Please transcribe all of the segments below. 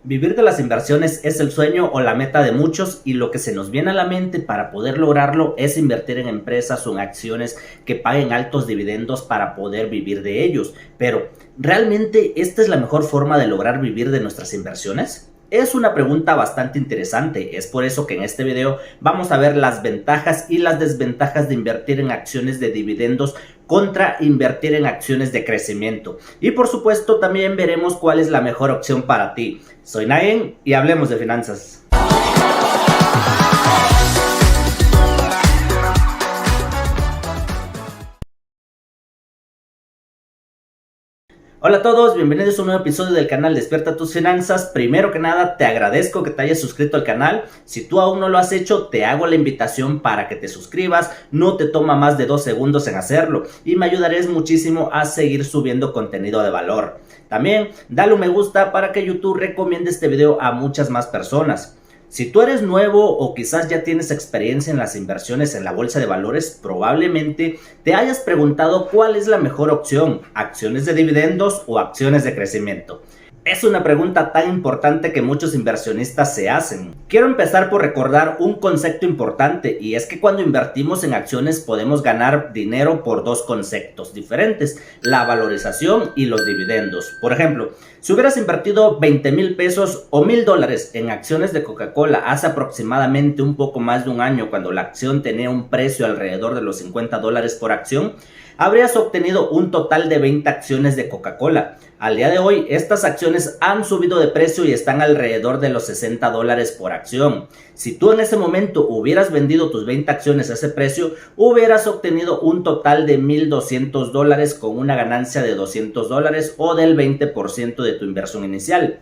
Vivir de las inversiones es el sueño o la meta de muchos y lo que se nos viene a la mente para poder lograrlo es invertir en empresas o en acciones que paguen altos dividendos para poder vivir de ellos. Pero, ¿realmente esta es la mejor forma de lograr vivir de nuestras inversiones? Es una pregunta bastante interesante, es por eso que en este video vamos a ver las ventajas y las desventajas de invertir en acciones de dividendos contra invertir en acciones de crecimiento. Y por supuesto también veremos cuál es la mejor opción para ti. Soy Nagen y hablemos de finanzas. Hola a todos, bienvenidos a un nuevo episodio del canal Despierta tus Finanzas. Primero que nada, te agradezco que te hayas suscrito al canal. Si tú aún no lo has hecho, te hago la invitación para que te suscribas. No te toma más de 2 segundos en hacerlo y me ayudarías muchísimo a seguir subiendo contenido de valor. También dale un me gusta para que YouTube recomiende este video a muchas más personas. Si tú eres nuevo o quizás ya tienes experiencia en las inversiones en la bolsa de valores, probablemente te hayas preguntado cuál es la mejor opción, acciones de dividendos o acciones de crecimiento. Es una pregunta tan importante que muchos inversionistas se hacen. Quiero empezar por recordar un concepto importante y es que cuando invertimos en acciones podemos ganar dinero por dos conceptos diferentes, la valorización y los dividendos. Por ejemplo, si hubieras invertido 20,000 pesos o $1,000 en acciones de Coca-Cola hace aproximadamente un poco más de un año cuando la acción tenía un precio alrededor de los $50 por acción, habrías obtenido un total de 20 acciones de Coca-Cola. Al día de hoy, estas acciones han subido de precio y están alrededor de los $60 por acción. Si tú en ese momento hubieras vendido tus 20 acciones a ese precio, hubieras obtenido un total de $1,200 con una ganancia de $200 o del 20% de tu inversión inicial.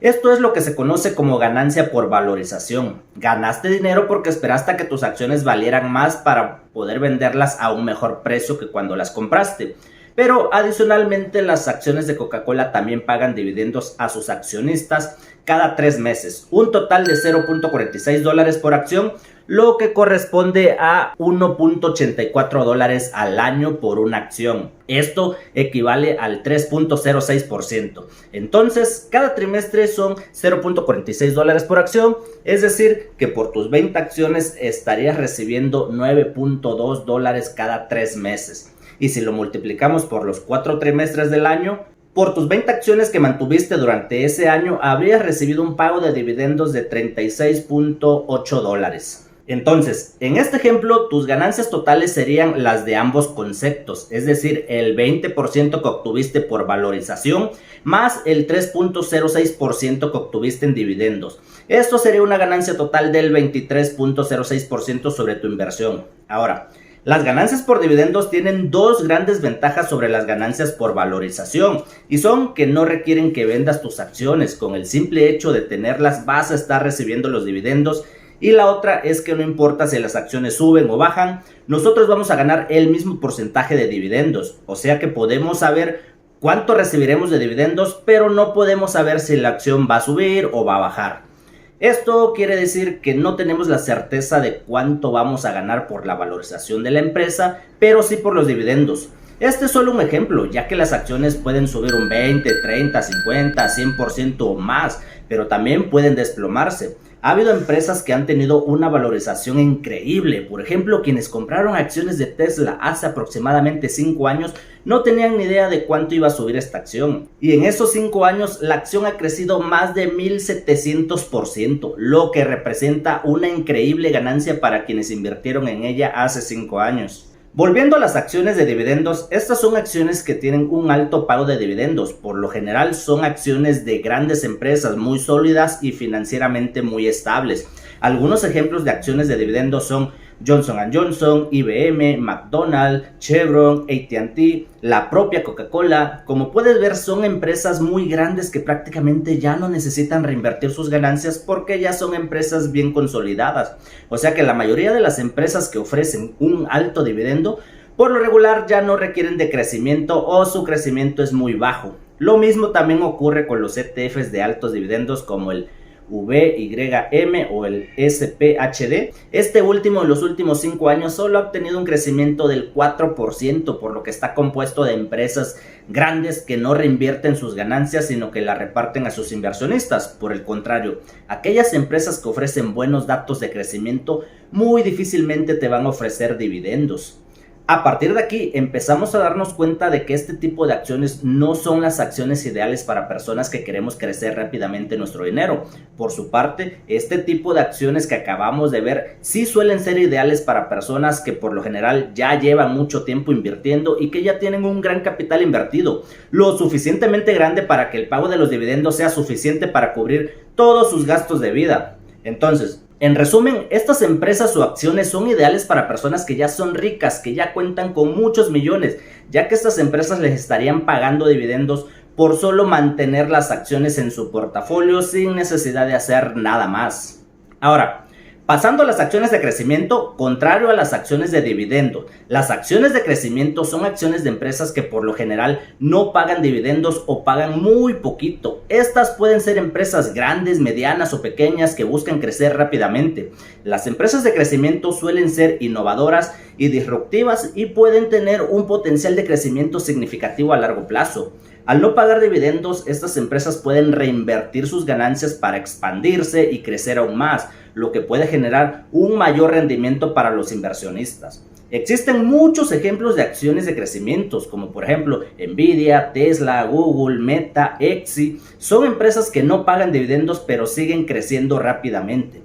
Esto es lo que se conoce como ganancia por valorización. Ganaste dinero porque esperaste a que tus acciones valieran más para poder venderlas a un mejor precio que cuando las compraste. Pero adicionalmente las acciones de Coca-Cola también pagan dividendos a sus accionistas cada 3 meses. Un total de $0.46 por acción, lo que corresponde a $1.84 al año por una acción. Esto equivale al 3.06%. Entonces, cada trimestre son $0.46 por acción, es decir, que por tus 20 acciones estarías recibiendo $9.2 cada 3 meses. Y si lo multiplicamos por los 4 trimestres del año, por tus 20 acciones que mantuviste durante ese año, habrías recibido un pago de dividendos de $36.8. Entonces, en este ejemplo, tus ganancias totales serían las de ambos conceptos, es decir, el 20% que obtuviste por valorización más el 3.06% que obtuviste en dividendos. Esto sería una ganancia total del 23.06% sobre tu inversión. Ahora, las ganancias por dividendos tienen dos grandes ventajas sobre las ganancias por valorización y son que no requieren que vendas tus acciones. Con el simple hecho de tenerlas vas a estar recibiendo los dividendos, y la otra es que no importa si las acciones suben o bajan, nosotros vamos a ganar el mismo porcentaje de dividendos, o sea que podemos saber cuánto recibiremos de dividendos, pero no podemos saber si la acción va a subir o va a bajar. Esto quiere decir que no tenemos la certeza de cuánto vamos a ganar por la valorización de la empresa, pero sí por los dividendos. Este es solo un ejemplo, ya que las acciones pueden subir un 20, 30, 50, 100% o más, pero también pueden desplomarse. Ha habido empresas que han tenido una valorización increíble. Por ejemplo, quienes compraron acciones de Tesla hace aproximadamente 5 años no tenían ni idea de cuánto iba a subir esta acción. Y en esos 5 años la acción ha crecido más de 1,700%, lo que representa una increíble ganancia para quienes invirtieron en ella hace 5 años. Volviendo a las acciones de dividendos, estas son acciones que tienen un alto pago de dividendos. Por lo general son acciones de grandes empresas muy sólidas y financieramente muy estables. Algunos ejemplos de acciones de dividendos son Johnson & Johnson, IBM, McDonald's, Chevron, AT&T, la propia Coca-Cola. Como puedes ver, son empresas muy grandes que prácticamente ya no necesitan reinvertir sus ganancias porque ya son empresas bien consolidadas. O sea que la mayoría de las empresas que ofrecen un alto dividendo, por lo regular ya no requieren de crecimiento o su crecimiento es muy bajo. Lo mismo también ocurre con los ETFs de altos dividendos como el VYM o el SPHD. Este último en los últimos 5 años solo ha obtenido un crecimiento del 4%, por lo que está compuesto de empresas grandes que no reinvierten sus ganancias, sino que la reparten a sus inversionistas. Por el contrario, aquellas empresas que ofrecen buenos datos de crecimiento muy difícilmente te van a ofrecer dividendos. A partir de aquí empezamos a darnos cuenta de que este tipo de acciones no son las acciones ideales para personas que queremos crecer rápidamente nuestro dinero. Por su parte, este tipo de acciones que acabamos de ver sí suelen ser ideales para personas que por lo general ya llevan mucho tiempo invirtiendo y que ya tienen un gran capital invertido, lo suficientemente grande para que el pago de los dividendos sea suficiente para cubrir todos sus gastos de vida. Entonces, en resumen, estas empresas o acciones son ideales para personas que ya son ricas, que ya cuentan con muchos millones, ya que estas empresas les estarían pagando dividendos por solo mantener las acciones en su portafolio sin necesidad de hacer nada más. Ahora, pasando a las acciones de crecimiento, contrario a las acciones de dividendo, las acciones de crecimiento son acciones de empresas que por lo general no pagan dividendos o pagan muy poquito. Estas pueden ser empresas grandes, medianas o pequeñas que buscan crecer rápidamente. Las empresas de crecimiento suelen ser innovadoras y disruptivas y pueden tener un potencial de crecimiento significativo a largo plazo. Al no pagar dividendos, estas empresas pueden reinvertir sus ganancias para expandirse y crecer aún más, lo que puede generar un mayor rendimiento para los inversionistas. Existen muchos ejemplos de acciones de crecimiento, como por ejemplo Nvidia, Tesla, Google, Meta, Exi. Son empresas que no pagan dividendos pero siguen creciendo rápidamente.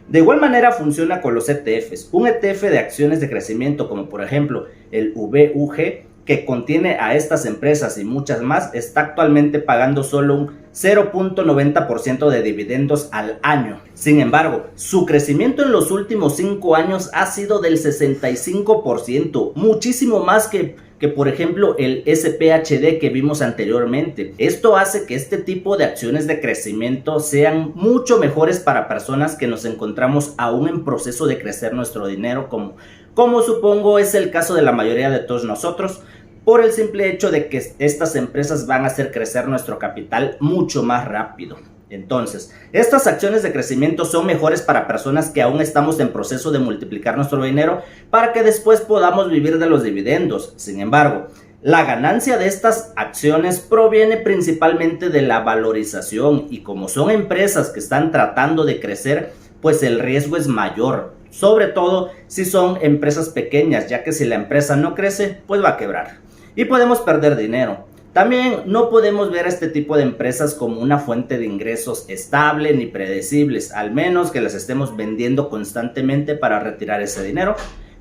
De igual manera funciona con los ETFs. Un ETF de acciones de crecimiento, como por ejemplo el VUG, que contiene a estas empresas y muchas más, está actualmente pagando solo un 0.90% de dividendos al año. Sin embargo, su crecimiento en los últimos 5 años ha sido del 65%, muchísimo más que por ejemplo el SPHD que vimos anteriormente. Esto hace que este tipo de acciones de crecimiento sean mucho mejores para personas que nos encontramos aún en proceso de crecer nuestro dinero, como supongo es el caso de la mayoría de todos nosotros, por el simple hecho de que estas empresas van a hacer crecer nuestro capital mucho más rápido. Entonces, estas acciones de crecimiento son mejores para personas que aún estamos en proceso de multiplicar nuestro dinero para que después podamos vivir de los dividendos. Sin embargo, la ganancia de estas acciones proviene principalmente de la valorización y como son empresas que están tratando de crecer, pues el riesgo es mayor. Sobre todo si son empresas pequeñas, ya que si la empresa no crece, pues va a quebrar y podemos perder dinero. También no podemos ver a este tipo de empresas como una fuente de ingresos estable ni predecibles, al menos que las estemos vendiendo constantemente para retirar ese dinero.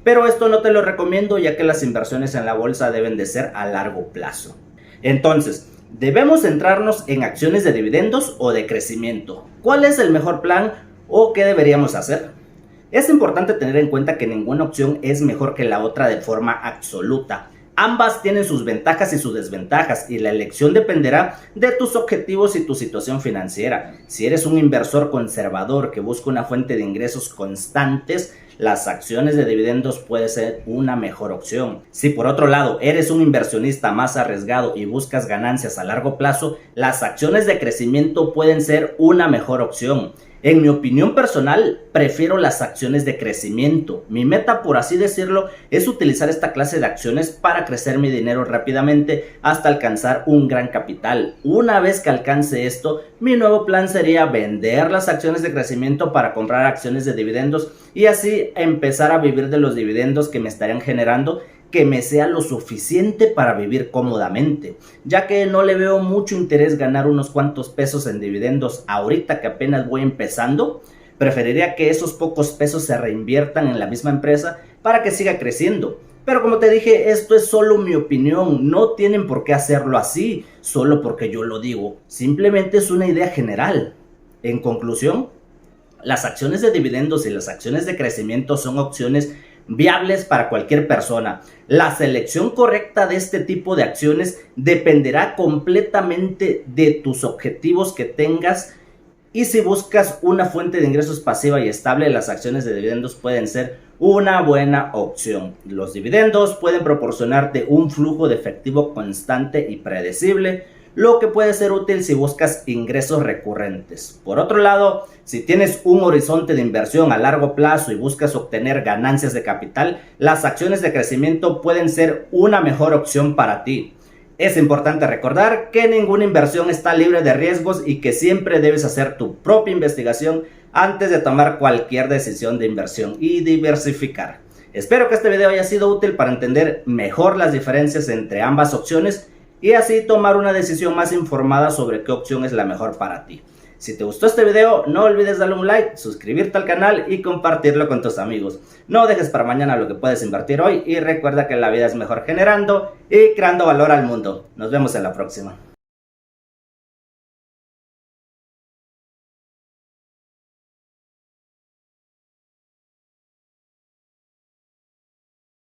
Pero esto no te lo recomiendo, ya que las inversiones en la bolsa deben de ser a largo plazo. Entonces, ¿debemos centrarnos en acciones de dividendos o de crecimiento? ¿Cuál es el mejor plan o qué deberíamos hacer? Es importante tener en cuenta que ninguna opción es mejor que la otra de forma absoluta. Ambas tienen sus ventajas y sus desventajas y la elección dependerá de tus objetivos y tu situación financiera. Si eres un inversor conservador que busca una fuente de ingresos constantes, las acciones de dividendos puede ser una mejor opción. Si por otro lado eres un inversionista más arriesgado y buscas ganancias a largo plazo, las acciones de crecimiento pueden ser una mejor opción. En mi opinión personal, prefiero las acciones de crecimiento. Mi meta, por así decirlo, es utilizar esta clase de acciones para crecer mi dinero rápidamente hasta alcanzar un gran capital. Una vez que alcance esto, mi nuevo plan sería vender las acciones de crecimiento para comprar acciones de dividendos y así empezar a vivir de los dividendos que me estarían generando, que me sea lo suficiente para vivir cómodamente, ya que no le veo mucho interés ganar unos cuantos pesos en dividendos ahorita que apenas voy empezando. Preferiría que esos pocos pesos se reinviertan en la misma empresa para que siga creciendo. Pero como te dije, esto es solo mi opinión, no tienen por qué hacerlo así, solo porque yo lo digo, simplemente es una idea general. En conclusión, las acciones de dividendos y las acciones de crecimiento son opciones viables para cualquier persona. La selección correcta de este tipo de acciones dependerá completamente de tus objetivos que tengas, y si buscas una fuente de ingresos pasiva y estable, las acciones de dividendos pueden ser una buena opción. Los dividendos pueden proporcionarte un flujo de efectivo constante y predecible, lo que puede ser útil si buscas ingresos recurrentes. Por otro lado, si tienes un horizonte de inversión a largo plazo y buscas obtener ganancias de capital, las acciones de crecimiento pueden ser una mejor opción para ti. Es importante recordar que ninguna inversión está libre de riesgos y que siempre debes hacer tu propia investigación antes de tomar cualquier decisión de inversión y diversificar. Espero que este video haya sido útil para entender mejor las diferencias entre ambas opciones y así tomar una decisión más informada sobre qué opción es la mejor para ti. Si te gustó este video, no olvides darle un like, suscribirte al canal y compartirlo con tus amigos. No dejes para mañana lo que puedes invertir hoy y recuerda que la vida es mejor generando y creando valor al mundo. Nos vemos en la próxima.